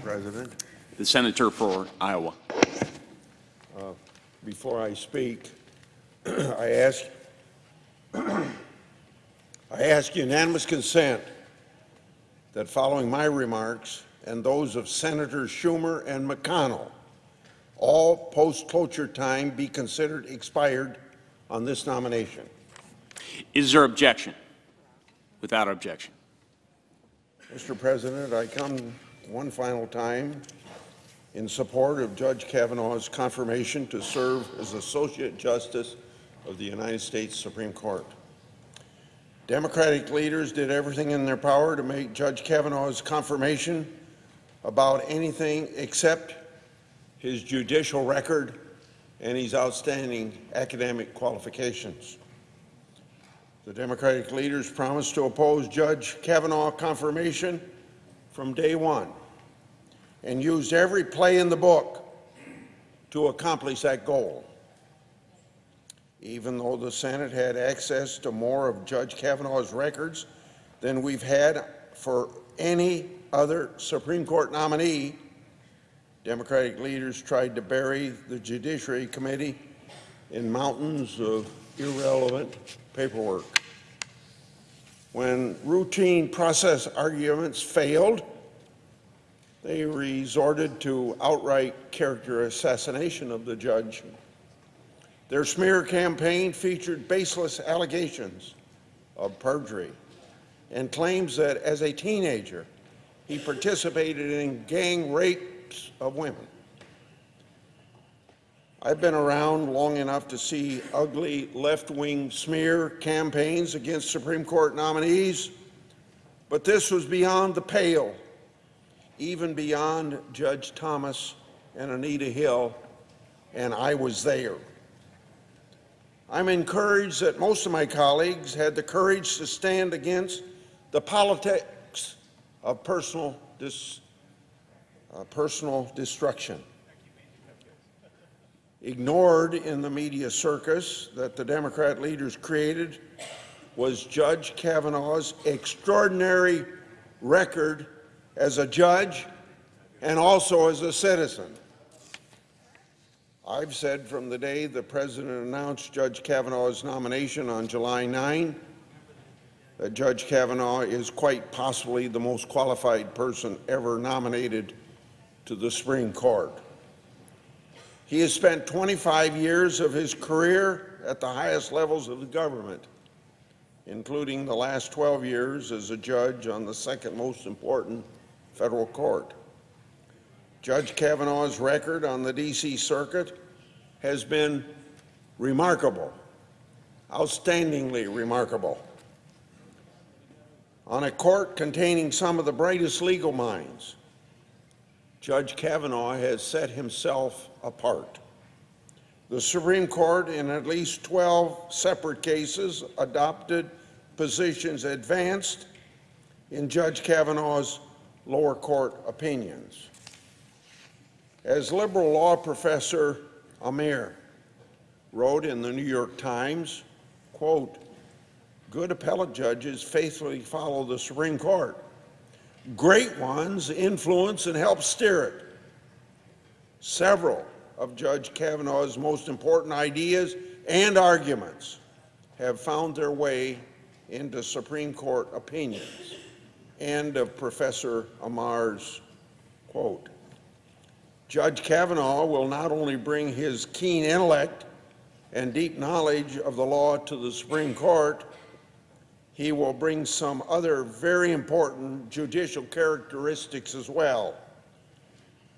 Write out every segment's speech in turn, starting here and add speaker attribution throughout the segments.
Speaker 1: President.
Speaker 2: The Senator for Iowa.
Speaker 1: Before I speak, I ask unanimous consent that following my remarks and those of Senators Schumer and McConnell, all post-cloture time be considered expired on this nomination.
Speaker 2: Is there objection? Without objection.
Speaker 1: Mr. President, I come one final time in support of Judge Kavanaugh's confirmation to serve as Associate Justice of the United States Supreme Court. Democratic leaders did everything in their power to make Judge Kavanaugh's confirmation about anything except his judicial record and his outstanding academic qualifications. The Democratic leaders promised to oppose Judge Kavanaugh confirmation from day one and used every play in the book to accomplish that goal. Even though the Senate had access to more of Judge Kavanaugh's records than we've had for any other Supreme Court nominee, Democratic leaders tried to bury the Judiciary Committee in mountains of irrelevant paperwork. When routine process arguments failed, they resorted to outright character assassination of the judge. Their smear campaign featured baseless allegations of perjury and claims that as a teenager, he participated in gang rapes of women. I've been around long enough to see ugly left-wing smear campaigns against Supreme Court nominees, but this was beyond the pale, even beyond Judge Thomas and Anita Hill, and I was there. I'm encouraged that most of my colleagues had the courage to stand against the politics of personal destruction. Ignored in the media circus that the Democrat leaders created was Judge Kavanaugh's extraordinary record as a judge and also as a citizen. I've said from the day the President announced Judge Kavanaugh's nomination on July 9 that Judge Kavanaugh is quite possibly the most qualified person ever nominated to the Supreme Court. He has spent 25 years of his career at the highest levels of the government, including the last 12 years as a judge on the second most important federal court. Judge Kavanaugh's record on the D.C. Circuit has been remarkable, outstandingly remarkable. On a court containing some of the brightest legal minds, Judge Kavanaugh has set himself apart. The Supreme Court, in at least 12 separate cases, adopted positions advanced in Judge Kavanaugh's lower court opinions. As liberal law professor Amir wrote in the New York Times, quote, "Good appellate judges faithfully follow the Supreme Court. Great ones influence and help steer it. Several of Judge Kavanaugh's most important ideas and arguments have found their way into Supreme Court opinions." End of Professor Amar's quote. Judge Kavanaugh will not only bring his keen intellect and deep knowledge of the law to the Supreme Court, he will bring some other very important judicial characteristics as well.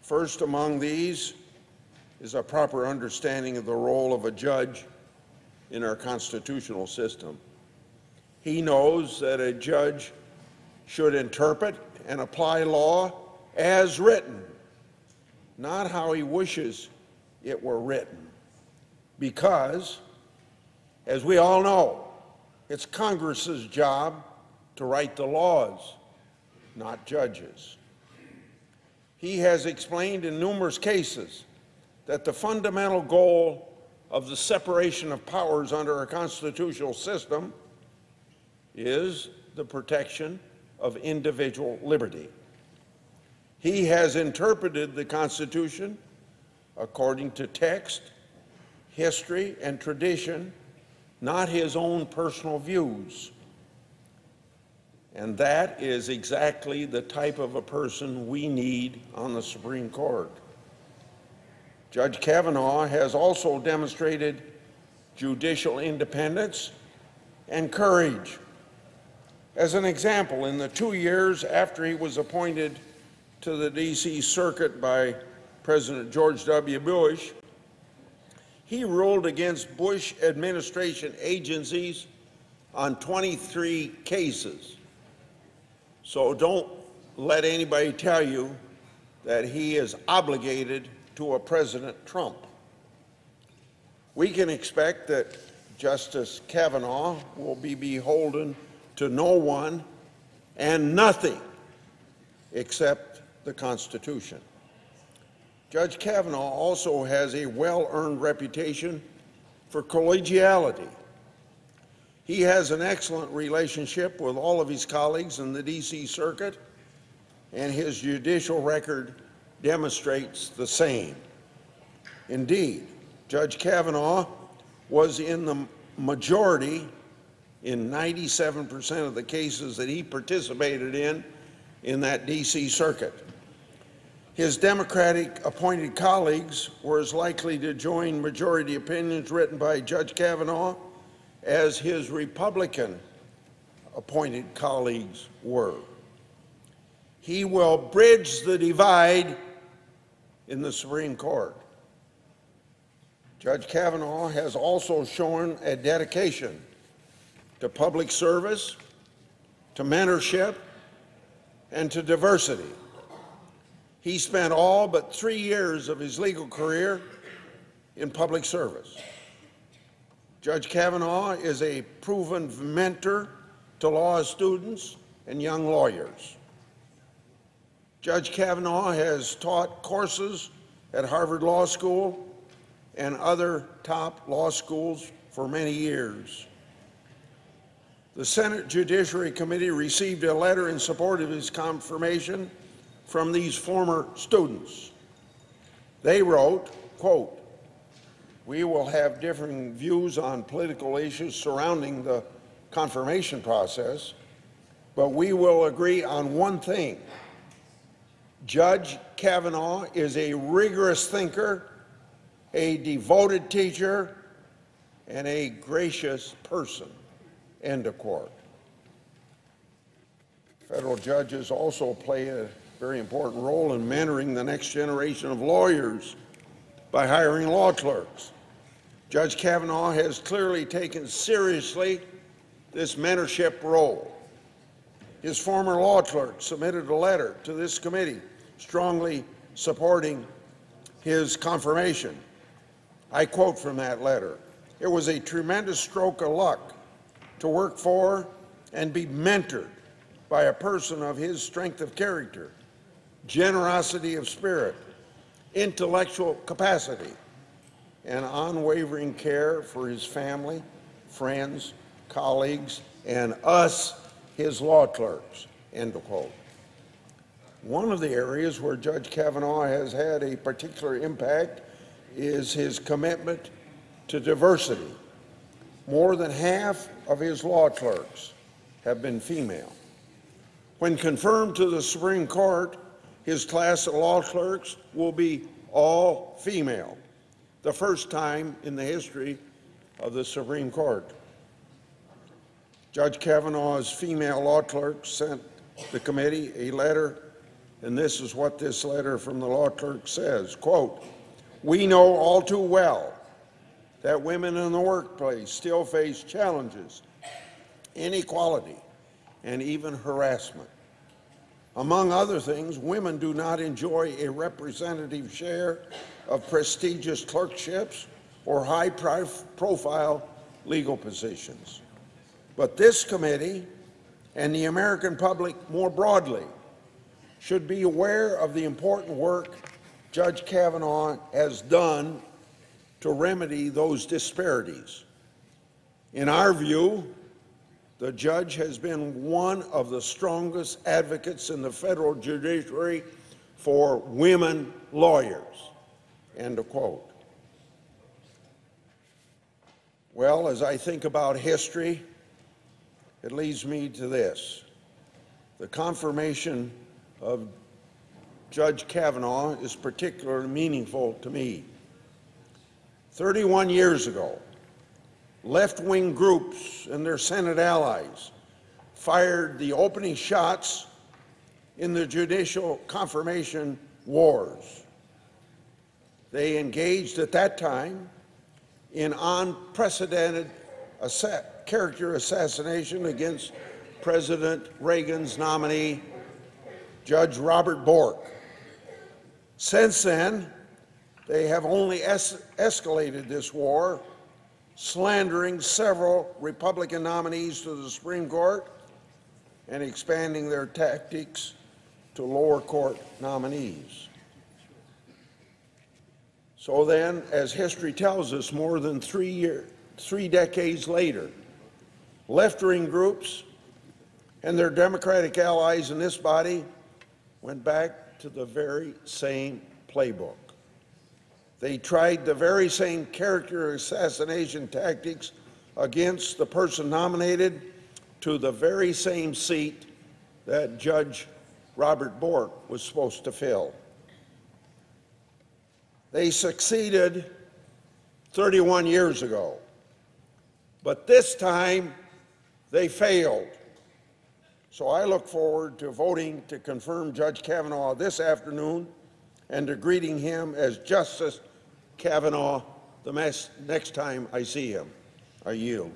Speaker 1: First among these is a proper understanding of the role of a judge in our constitutional system. He knows that a judge should interpret and apply law as written, not how he wishes it were written, because, as we all know, it's Congress's job to write the laws, not judges. He has explained in numerous cases that the fundamental goal of the separation of powers under our constitutional system is the protection of individual liberty. He has interpreted the Constitution according to text, history, and tradition, not his own personal views. And that is exactly the type of a person we need on the Supreme Court. Judge Kavanaugh has also demonstrated judicial independence and courage. As an example, in the 2 years after he was appointed to the D.C. Circuit by President George W. Bush, he ruled against Bush administration agencies on 23 cases. So don't let anybody tell you that he is obligated to a President Trump. We can expect that Justice Kavanaugh will be beholden to no one and nothing except the Constitution. Judge Kavanaugh also has a well-earned reputation for collegiality. He has an excellent relationship with all of his colleagues in the D.C. Circuit, and his judicial record demonstrates the same. Indeed, Judge Kavanaugh was in the majority in 97% of the cases that he participated in that D.C. Circuit. His Democratic-appointed colleagues were as likely to join majority opinions written by Judge Kavanaugh as his Republican-appointed colleagues were. He will bridge the divide in the Supreme Court. Judge Kavanaugh has also shown a dedication to public service, to mentorship, and to diversity. He spent all but 3 years of his legal career in public service. Judge Kavanaugh is a proven mentor to law students and young lawyers. Judge Kavanaugh has taught courses at Harvard Law School and other top law schools for many years. The Senate Judiciary Committee received a letter in support of his confirmation from these former students. They wrote, quote, "We will have differing views on political issues surrounding the confirmation process, but we will agree on one thing. Judge Kavanaugh is a rigorous thinker, a devoted teacher, and a gracious person," end of quote. Federal judges also play a very important role in mentoring the next generation of lawyers by hiring law clerks. Judge Kavanaugh has clearly taken seriously this mentorship role. His former law clerk submitted a letter to this committee strongly supporting his confirmation. I quote from that letter, "It was a tremendous stroke of luck to work for and be mentored by a person of his strength of character, generosity of spirit, intellectual capacity, and unwavering care for his family, friends, colleagues, and us, his law clerks," end of quote. One of the areas where Judge Kavanaugh has had a particular impact is his commitment to diversity. More than half of his law clerks have been female. When confirmed to the Supreme Court, his class of law clerks will be all female, the first time in the history of the Supreme Court. Judge Kavanaugh's female law clerk sent the committee a letter, and this is what this letter from the law clerk says, quote, "We know all too well that women in the workplace still face challenges, inequality, and even harassment. Among other things, women do not enjoy a representative share of prestigious clerkships or high-profile legal positions. But this committee and the American public more broadly should be aware of the important work Judge Kavanaugh has done to remedy those disparities. In our view, the judge has been one of the strongest advocates in the federal judiciary for women lawyers, end of quote. Well, as I think about history, it leads me to this. The confirmation of Judge Kavanaugh is particularly meaningful to me. 31 years ago, left-wing groups and their Senate allies fired the opening shots in the judicial confirmation wars. They engaged at that time in unprecedented character assassination against President Reagan's nominee, Judge Robert Bork. Since then, they have only escalated this war, slandering several Republican nominees to the Supreme Court and expanding their tactics to lower court nominees. So then, as history tells us, more than 3 decades later, left-wing groups and their Democratic allies in this body went back to the very same playbook. They tried the very same character assassination tactics against the person nominated to the very same seat that Judge Robert Bork was supposed to fill. They succeeded 31 years ago, but this time they failed. So I look forward to voting to confirm Judge Kavanaugh this afternoon and to greeting him as Justice Kavanaugh the next time I see him. I yield.